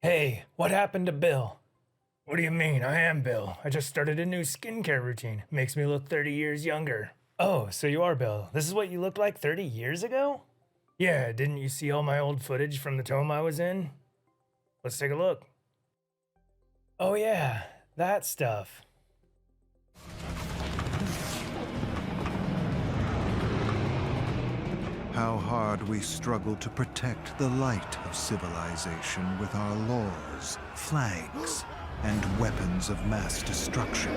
Hey, what happened to Bill? What do you mean? I am Bill. I just started a new skincare routine. Makes me look 30 years younger. Oh, so you are Bill. This is what you looked like 30 years ago? Yeah, didn't you see all my old footage from the tome I was in? Let's take a look. Oh yeah, that stuff. How hard we struggle to protect the light of civilization with our laws, flags, and weapons of mass destruction.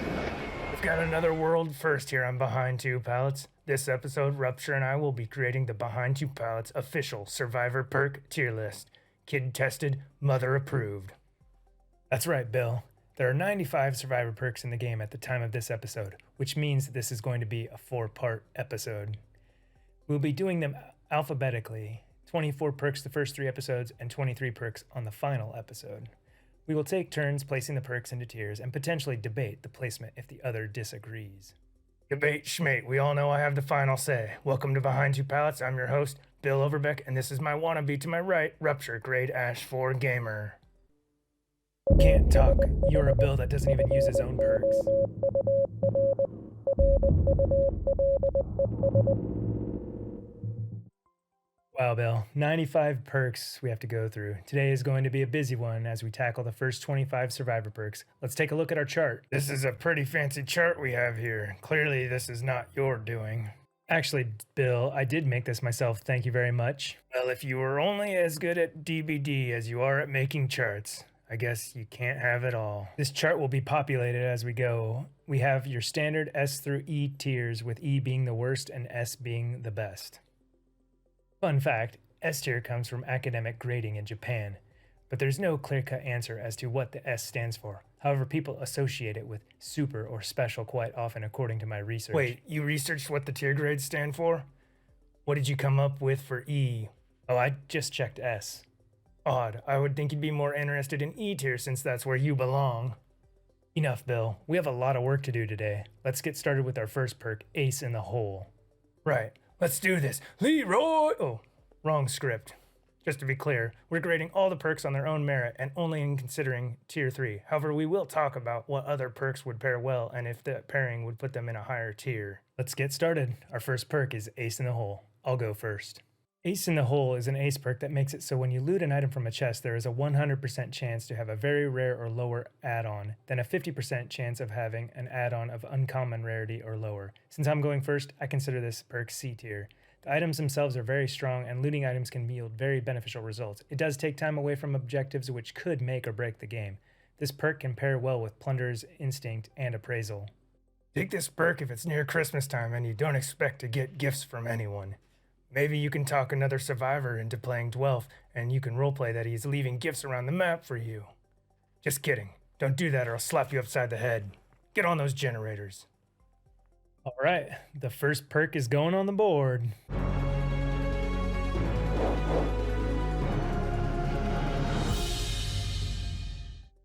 We've got another world first here on Behind Two Pallets. This episode, Rupture and I will be creating the Behind Two Pallets official Survivor Perk tier list. Kid tested, mother approved. That's right, Bill. There are 95 Survivor Perks in the game at the time of this episode, which means this is going to be a 4-part episode. We'll be doing them alphabetically, 24 perks the first 3 episodes and 23 perks on the final episode. We will take turns placing the perks into tiers and potentially debate the placement if the other disagrees. Debate schmate, we all know I have the final say. Welcome to Behind Two Pallets, I'm your host, Bill Overbeck, and this is my wannabe to my right, Rupture, grade Ash 4 gamer. Can't talk, you're a Bill that doesn't even use his own perks. Wow, Bill, 95 perks we have to go through. Today is going to be a busy one as we tackle the first 25 Survivor perks. Let's take a look at our chart. This is a pretty fancy chart we have here. Clearly, this is not your doing. Actually, Bill, I did make this myself, thank you very much. Well, if you were only as good at DBD as you are at making charts, I guess you can't have it all. This chart will be populated as we go. We have your standard S through E tiers, with E being the worst and S being the best. Fun fact, S tier comes from academic grading in Japan, but there's no clear-cut answer as to what the S stands for. However, people associate it with super or special quite often according to my research. Wait, you researched what the tier grades stand for? What did you come up with for E? Oh, I just checked S. Odd, I would think you'd be more interested in E tier since that's where you belong. Enough, Bill. We have a lot of work to do today. Let's get started with our first perk, Ace in the Hole. Right. Let's do this. Leroy! Oh, wrong script. Just to be clear, we're grading all the perks on their own merit and only in considering tier 3. However, we will talk about what other perks would pair well and if the pairing would put them in a higher tier. Let's get started. Our first perk is Ace in the Hole. I'll go first. Ace in the Hole is an ace perk that makes it so when you loot an item from a chest, there is a 100% chance to have a very rare or lower add-on, then a 50% chance of having an add-on of uncommon rarity or lower. Since I'm going first, I consider this perk C tier. The items themselves are very strong, and looting items can yield very beneficial results. It does take time away from objectives, which could make or break the game. This perk can pair well with Plunder's Instinct and Appraisal. Take this perk if it's near Christmas time and you don't expect to get gifts from anyone. Maybe you can talk another survivor into playing Dwelf, and you can roleplay that he's leaving gifts around the map for you. Just kidding. Don't do that or I'll slap you upside the head. Get on those generators. Alright, the first perk is going on the board.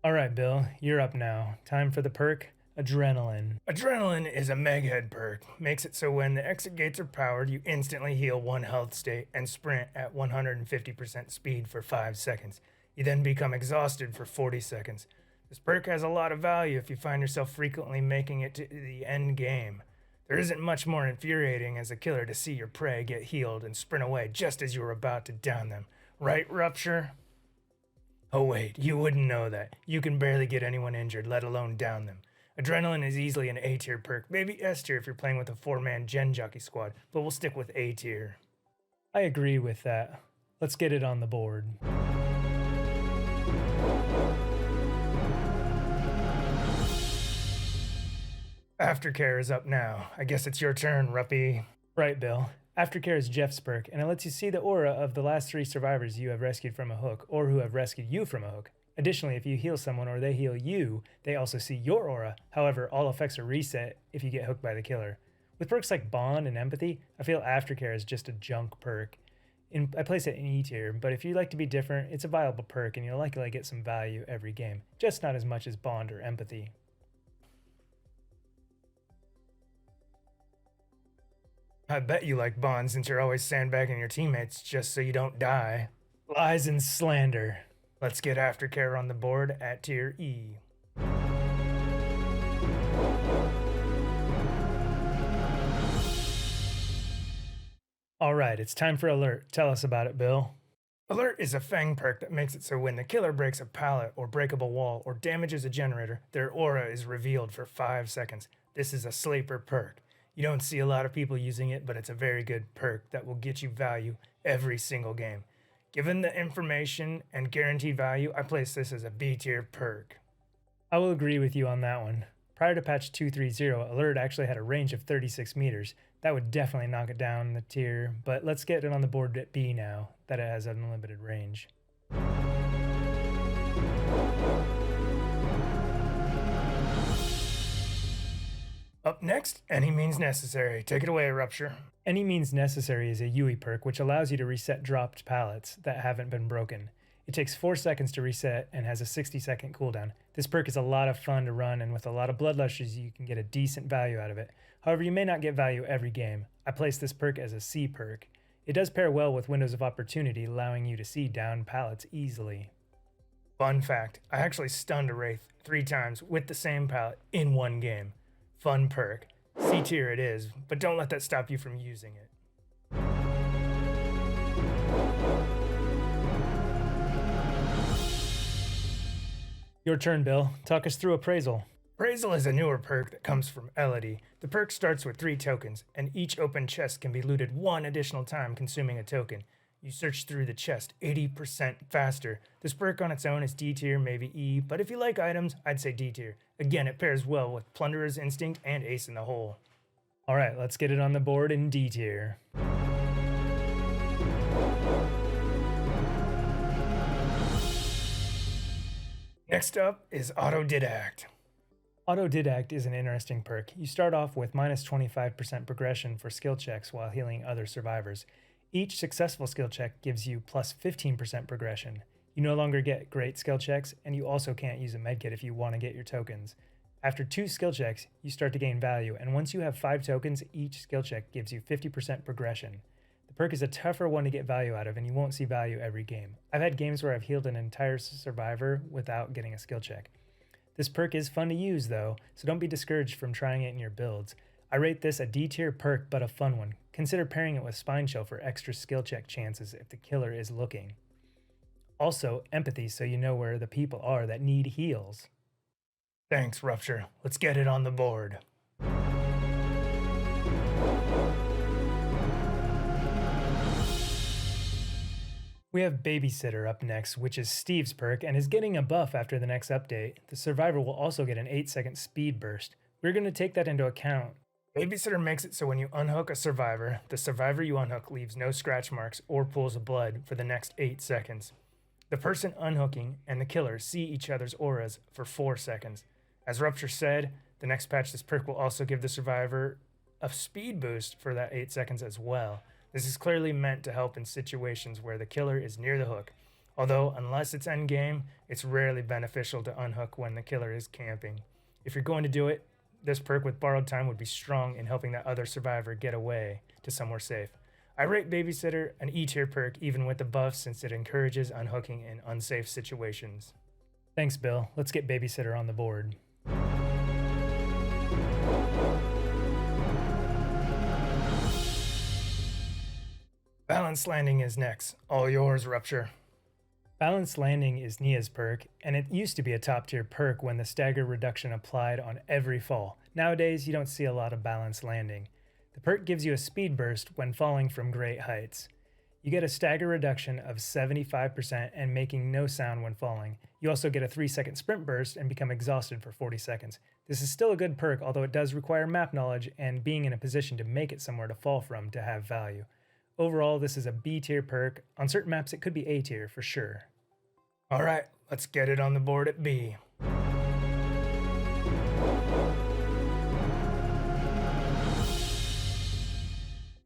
Alright, Bill, you're up now. Time for the perk Adrenaline. Adrenaline is a meghead perk. Makes it so when the exit gates are powered, you instantly heal 1 health state and sprint at 150% speed for 5 seconds. You then become exhausted for 40 seconds. This perk has a lot of value if you find yourself frequently making it to the end game. There isn't much more infuriating as a killer to see your prey get healed and sprint away just as you were about to down them. Right, Rupture? Oh wait, you wouldn't know that. You can barely get anyone injured, let alone down them. Adrenaline is easily an A tier perk, maybe S tier if you're playing with a 4-man gen jockey squad, but we'll stick with A tier. I agree with that. Let's get it on the board. Aftercare is up now. I guess it's your turn, Ruppy. Right, Bill. Aftercare is Jeff's perk, and it lets you see the aura of the last 3 survivors you have rescued from a hook, or who have rescued you from a hook. Additionally, if you heal someone or they heal you, they also see your aura. However, all effects are reset if you get hooked by the killer. With perks like Bond and Empathy, I feel Aftercare is just a junk perk. I place it in E tier, but if you like to be different, it's a viable perk and you'll likely get some value every game, just not as much as Bond or Empathy. I bet you like Bond since you're always sandbagging your teammates just so you don't die. Lies and slander. Let's get Aftercare on the board at Tier E. Alright, it's time for Alert. Tell us about it, Bill. Alert is a Fang perk that makes it so when the killer breaks a pallet or breakable wall or damages a generator, their aura is revealed for 5 seconds. This is a sleeper perk. You don't see a lot of people using it, but it's a very good perk that will get you value every single game. Given the information and guaranteed value, I place this as a B tier perk. I will agree with you on that one. Prior to patch 2.3.0, Alert actually had a range of 36 meters. That would definitely knock it down the tier, but let's get it on the board at B now, that it has unlimited range. Up next, Any Means Necessary. Take it away, Rupture. Any Means Necessary is a UE perk which allows you to reset dropped pallets that haven't been broken. It takes 4 seconds to reset and has a 60-second cooldown. This perk is a lot of fun to run, and with a lot of bloodlushes you can get a decent value out of it. However, you may not get value every game. I place this perk as a C perk. It does pair well with Windows of Opportunity, allowing you to see down pallets easily. Fun fact, I actually stunned a Wraith 3 times with the same pallet in one game. Fun perk. C tier it is, but don't let that stop you from using it. Your turn, Bill. Talk us through Appraisal. Appraisal is a newer perk that comes from Elodie. The perk starts with 3 tokens, and each open chest can be looted 1 additional time consuming a token. You search through the chest 80% faster. This perk on its own is D tier, maybe E, but if you like items, I'd say D tier. Again, it pairs well with Plunderer's Instinct and Ace in the Hole. Alright, let's get it on the board in D tier. Next up is Autodidact. Autodidact is an interesting perk. You start off with minus 25% progression for skill checks while healing other survivors. Each successful skill check gives you plus 15% progression. You no longer get great skill checks, and you also can't use a medkit if you want to get your tokens. After 2 skill checks, you start to gain value, and once you have 5 tokens, each skill check gives you 50% progression. The perk is a tougher one to get value out of, and you won't see value every game. I've had games where I've healed an entire survivor without getting a skill check. This perk is fun to use though, so don't be discouraged from trying it in your builds. I rate this a D tier perk, but a fun one. Consider pairing it with Spine Shell for extra skill check chances if the killer is looking. Also, empathy so you know where the people are that need heals. Thanks, Rupture. Let's get it on the board. We have Babysitter up next, which is Steve's perk and is getting a buff after the next update. The survivor will also get an 8-second speed burst. We're going to take that into account. Babysitter makes it so when you unhook a survivor, the survivor you unhook leaves no scratch marks or pools of blood for the next 8 seconds. The person unhooking and the killer see each other's auras for 4 seconds. As Rupture said, the next patch this perk will also give the survivor a speed boost for that 8 seconds as well. This is clearly meant to help in situations where the killer is near the hook, although unless it's endgame, it's rarely beneficial to unhook when the killer is camping. If you're going to do it, this perk with borrowed time would be strong in helping that other survivor get away to somewhere safe. I rate Babysitter an E tier perk even with the buff since it encourages unhooking in unsafe situations. Thanks, Bill. Let's get Babysitter on the board. Balanced Landing is next. All yours, Rupture. Balanced Landing is Nia's perk, and it used to be a top tier perk when the stagger reduction applied on every fall. Nowadays, you don't see a lot of Balanced Landing. The perk gives you a speed burst when falling from great heights. You get a stagger reduction of 75% and making no sound when falling. You also get a 3-second sprint burst and become exhausted for 40 seconds. This is still a good perk, although it does require map knowledge and being in a position to make it somewhere to fall from to have value. Overall, this is a B tier perk. On certain maps, it could be A tier for sure. Alright, let's get it on the board at B.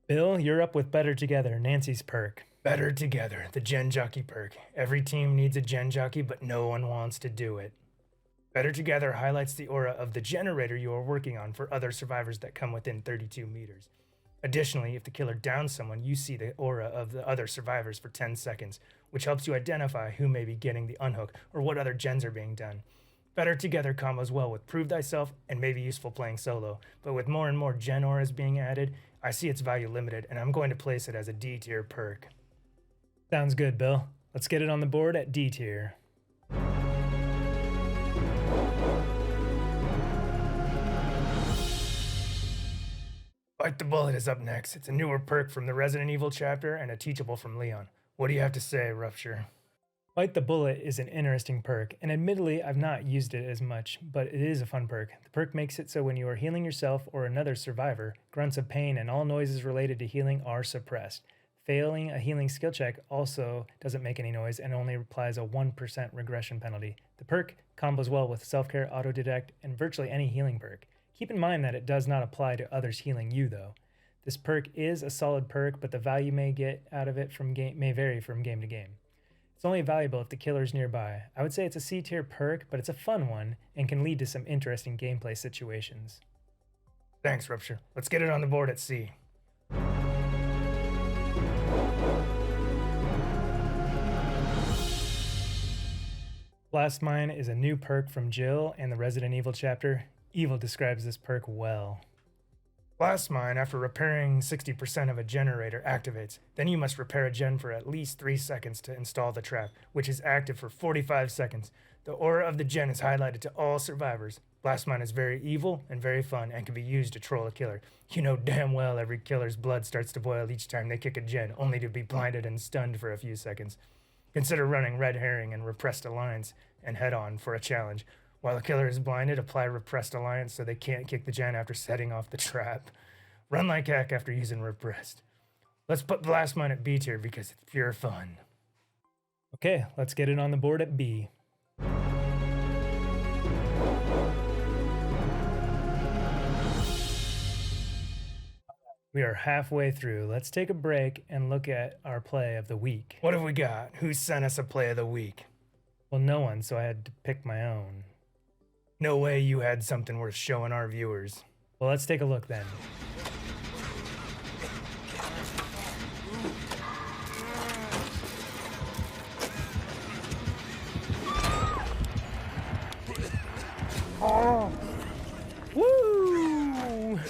Bill, you're up with Better Together, Nancy's perk. Better Together, the Gen Jockey perk. Every team needs a Gen Jockey, but no one wants to do it. Better Together highlights the aura of the generator you are working on for other survivors that come within 32 meters. Additionally, if the killer downs someone, you see the aura of the other survivors for 10 seconds. which helps you identify who may be getting the unhook or what other gens are being done. Better Together combos well with Prove Thyself and may be useful playing solo, but with more and more gen auras being added, I see its value limited and I'm going to place it as a D tier perk. Sounds good, Bill. Let's get it on the board at D tier. Bite the Bullet is up next. It's a newer perk from the Resident Evil chapter and a teachable from Leon. What do you have to say, Rupture? Bite the Bullet is an interesting perk, and admittedly I've not used it as much, but it is a fun perk. The perk makes it so when you are healing yourself or another survivor, grunts of pain and all noises related to healing are suppressed. Failing a healing skill check also doesn't make any noise and only applies a 1% regression penalty. The perk combos well with Self-Care, Autodidact, and virtually any healing perk. Keep in mind that it does not apply to others healing you though. This perk is a solid perk, but the value may get out of it may vary from game to game. It's only valuable if the killer's nearby. I would say it's a C tier perk, but it's a fun one and can lead to some interesting gameplay situations. Thanks, Rupture. Let's get it on the board at C. Blast Mine is a new perk from Jill and the Resident Evil chapter. Evil describes this perk well. Blast Mine, after repairing 60% of a generator, activates. Then you must repair a gen for at least 3 seconds to install the trap, which is active for 45 seconds. The aura of the gen is highlighted to all survivors. Blast Mine is very evil and very fun and can be used to troll a killer. You know damn well every killer's blood starts to boil each time they kick a gen, only to be blinded and stunned for a few seconds. Consider running Red Herring and Repressed Alliance and head on for a challenge. While the killer is blinded, apply Repressed Alliance so they can't kick the gen after setting off the trap. Run like heck after using Repressed. Let's put Blast Mine at B tier because it's pure fun. Okay, let's get it on the board at B. We are halfway through. Let's take a break and look at our play of the week. What have we got? Who sent us a play of the week? Well, no one, so I had to pick my own. No way you had something worth showing our viewers. Well, let's take a look then. Oh! Woo!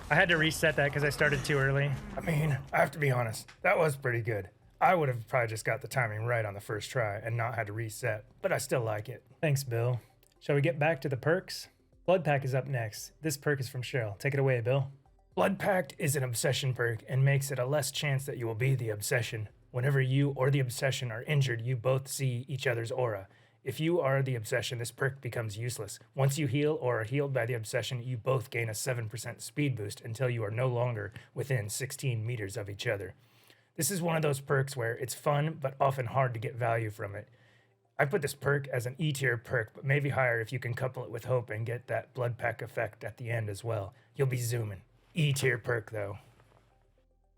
I had to reset that because I started too early. I mean, I have to be honest, that was pretty good. I would have probably just got the timing right on the first try and not had to reset, but I still like it. Thanks, Bill. Shall we get back to the perks? Blood Pact is up next. This perk is from Cheryl. Take it away, Bill. Blood Pact is an obsession perk and makes it a less chance that you will be the obsession. Whenever you or the obsession are injured, you both see each other's aura. If you are the obsession, this perk becomes useless. Once you heal or are healed by the obsession, you both gain a 7% speed boost until you are no longer within 16 meters of each other. This is one of those perks where it's fun, but often hard to get value from it. I put this perk as an E tier perk, but maybe higher if you can couple it with hope and get that blood pack effect at the end as well. You'll be zooming. E tier perk though.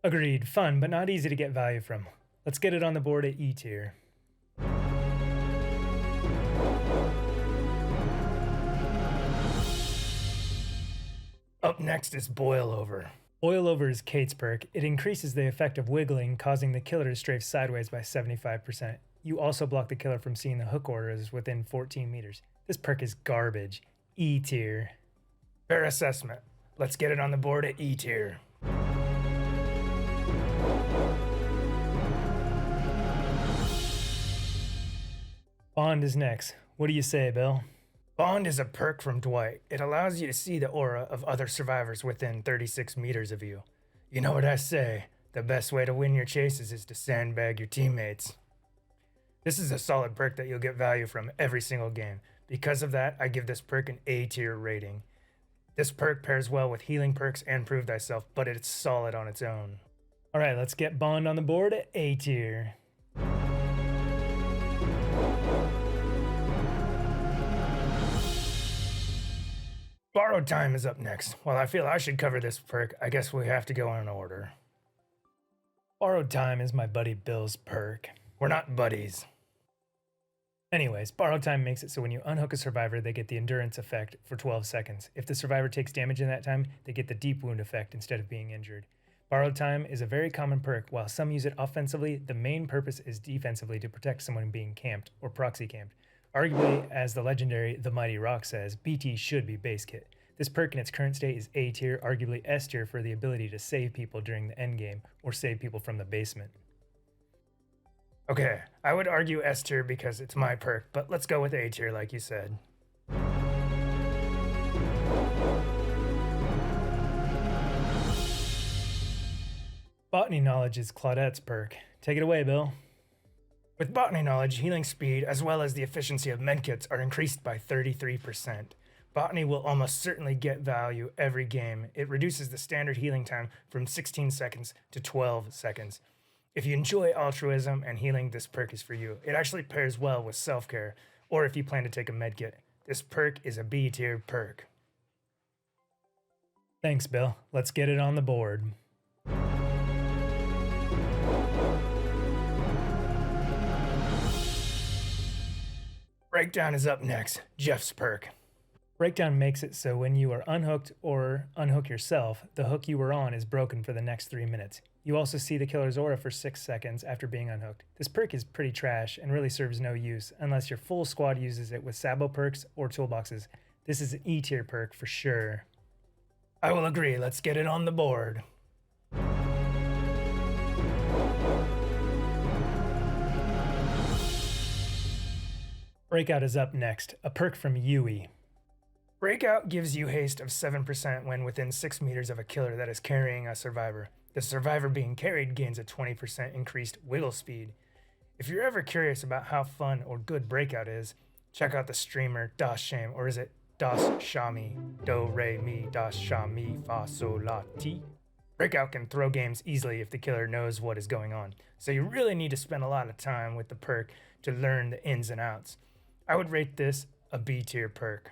Agreed, fun, but not easy to get value from. Let's get it on the board at E tier. Up next is Boil Over. Boil Over is Kate's perk. It increases the effect of wiggling, causing the killer to strafe sideways by 75%. You also block the killer from seeing the hook orders within 14 meters. This perk is garbage. E tier. Fair assessment. Let's get it on the board at E tier. Bond is next. What do you say, Bill? Bond is a perk from Dwight. It allows you to see the aura of other survivors within 36 meters of you. You know what I say, the best way to win your chases is to sandbag your teammates. This is a solid perk that you'll get value from every single game. Because of that, I give this perk an A tier rating. This perk pairs well with healing perks and Prove Thyself, but it's solid on its own. Alright, let's get Bond on the board at A tier. Borrowed Time is up next. While I feel I should cover this perk, I guess we have to go in order. Borrowed Time is my buddy Bill's perk. We're not buddies. Anyways, Borrowed Time makes it so when you unhook a survivor, they get the endurance effect for 12 seconds. If the survivor takes damage in that time, they get the deep wound effect instead of being injured. Borrowed time is a very common perk. While some use it offensively, the main purpose is defensively to protect someone being camped or proxy camped. Arguably, as the legendary The Mighty Rock says, BT should be base kit. This perk in its current state is A tier, arguably S tier for the ability to save people during the endgame or save people from the basement. Okay, I would argue S tier because it's my perk, but let's go with A tier like you said. Botany Knowledge is Claudette's perk. Take it away, Bill. With Botany Knowledge, healing speed as well as the efficiency of medkits are increased by 33%. Botany will almost certainly get value every game. It reduces the standard healing time from 16 seconds to 12 seconds. If you enjoy altruism and healing, this perk is for you. It actually pairs well with self-care, or if you plan to take a medkit. This perk is a B tier perk. Thanks, Bill. Let's get it on the board. Breakdown is up next, Jeff's perk. Breakdown makes it so when you are unhooked or unhook yourself, the hook you were on is broken for the next 3 minutes. You also see the killer's aura for 6 seconds after being unhooked. This perk is pretty trash and really serves no use unless your full squad uses it with Sabo perks or toolboxes. This is an E tier perk for sure. I will agree, let's get it on the board. Breakout is up next, a perk from Yui. Breakout gives you haste of 7% when within 6 meters of a killer that is carrying a survivor. The survivor being carried gains a 20% increased wiggle speed. If you're ever curious about how fun or good Breakout is, check out the streamer Das Shame, or is it Das Shami? Do, Re, Mi, Das Shami, Fa, Sol, La, Ti? Breakout can throw games easily if the killer knows what is going on, so you really need to spend a lot of time with the perk to learn the ins and outs. I would rate this a B tier perk.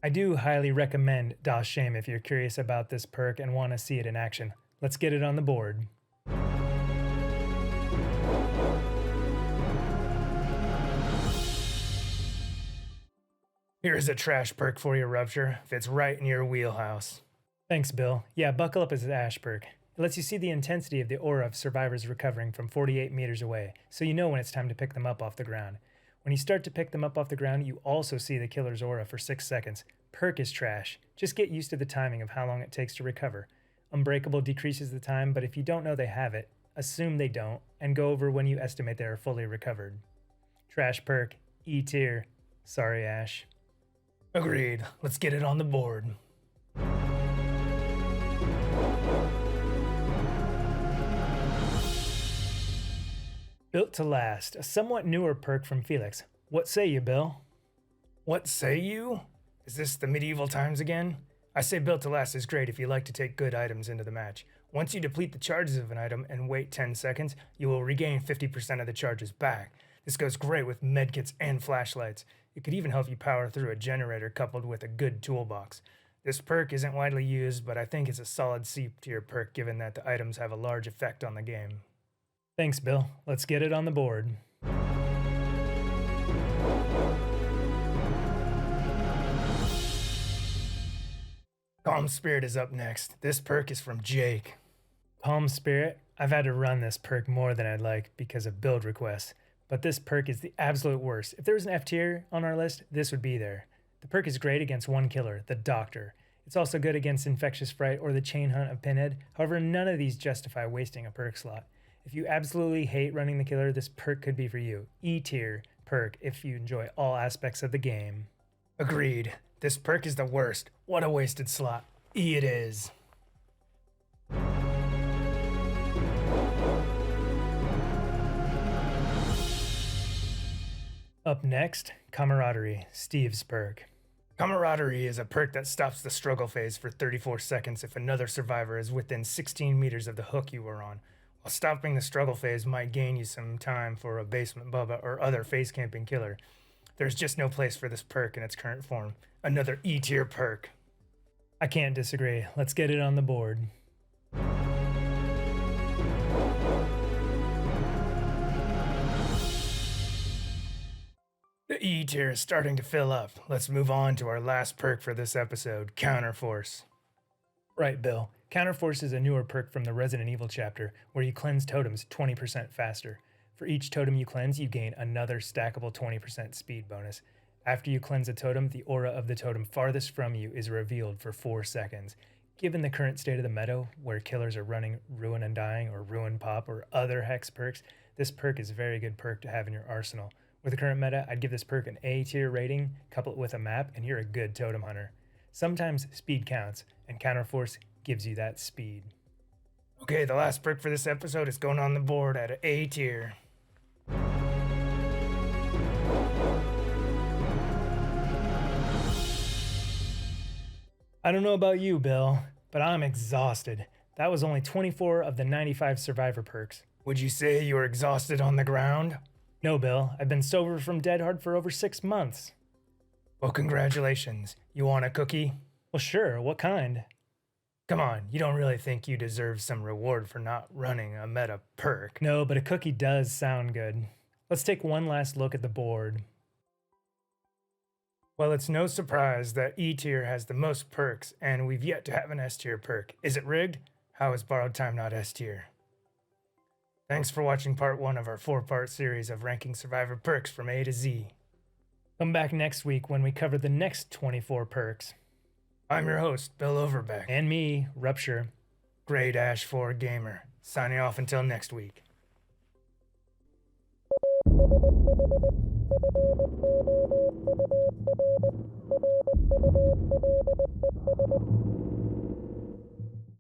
I do highly recommend Das Shame if you're curious about this perk and want to see it in action. Let's get it on the board. Here's a trash perk for you, Rupture. Fits right in your wheelhouse. Thanks, Bill. Yeah, Buckle Up is an Ash perk. It lets you see the intensity of the aura of survivors recovering from 48 meters away, so you know when it's time to pick them up off the ground. When you start to pick them up off the ground, you also see the killer's aura for 6 seconds. Perk is trash. Just get used to the timing of how long it takes to recover. Unbreakable decreases the time, but if you don't know they have it, assume they don't, and go over when you estimate they are fully recovered. Trash perk, E tier. Sorry, Ash. Agreed. Let's get it on the board. Built to Last, a somewhat newer perk from Felix. What say you, Bill? What say you? Is this the medieval times again? I say Built to Last is great if you like to take good items into the match. Once you deplete the charges of an item and wait 10 seconds, you will regain 50% of the charges back. This goes great with medkits and flashlights. It could even help you power through a generator coupled with a good toolbox. This perk isn't widely used, but I think it's a solid C tier perk given that the items have a large effect on the game. Thanks, Bill. Let's get it on the board. Calm Spirit is up next. This perk is from Jake. Calm Spirit? I've had to run this perk more than I'd like because of build requests, but this perk is the absolute worst. If there was an F tier on our list, this would be there. The perk is great against one killer, the Doctor. It's also good against Infectious Fright or the Chain Hunt of Pinhead. However, none of these justify wasting a perk slot. If you absolutely hate running the killer, this perk could be for you. E tier perk if you enjoy all aspects of the game. Agreed. This perk is the worst. What a wasted slot. E it is. Up next, Camaraderie, Steve's perk. Camaraderie is a perk that stops the struggle phase for 34 seconds if another survivor is within 16 meters of the hook you were on. While stopping the struggle phase might gain you some time for a basement bubba or other face camping killer, there's just no place for this perk in its current form. Another E tier perk. I can't disagree. Let's get it on the board. The E tier is starting to fill up. Let's move on to our last perk for this episode, Counterforce. Right, Bill. Counterforce is a newer perk from the Resident Evil chapter where you cleanse totems 20% faster. For each totem you cleanse, you gain another stackable 20% speed bonus. After you cleanse a totem, the aura of the totem farthest from you is revealed for 4 seconds. Given the current state of the meta, where killers are running Ruin Undying or Ruin Pop or other Hex perks, this perk is a very good perk to have in your arsenal. With the current meta, I'd give this perk an A tier rating, couple it with a map, and you're a good totem hunter. Sometimes speed counts, and Counterforce gives you that speed. Okay, the last perk for this episode is going on the board at an A tier. I don't know about you, Bill, but I'm exhausted. That was only 24 of the 95 Survivor perks. Would you say you were exhausted on the ground? No, Bill. I've been sober from Dead Hard for over 6 months. Well, congratulations. You want a cookie? Well, sure. What kind? Come on, you don't really think you deserve some reward for not running a meta perk. No, but a cookie does sound good. Let's take one last look at the board. Well, it's no surprise that E tier has the most perks, and we've yet to have an S tier perk. Is it rigged? How is Borrowed Time not S tier? Thanks for watching part 1 of our 4-part series of ranking Survivor perks from A to Z. Come back next week when we cover the next 24 perks. I'm your host, Bill Overbeck. And me, Rupture. Grey-4 Gamer. Signing off until next week.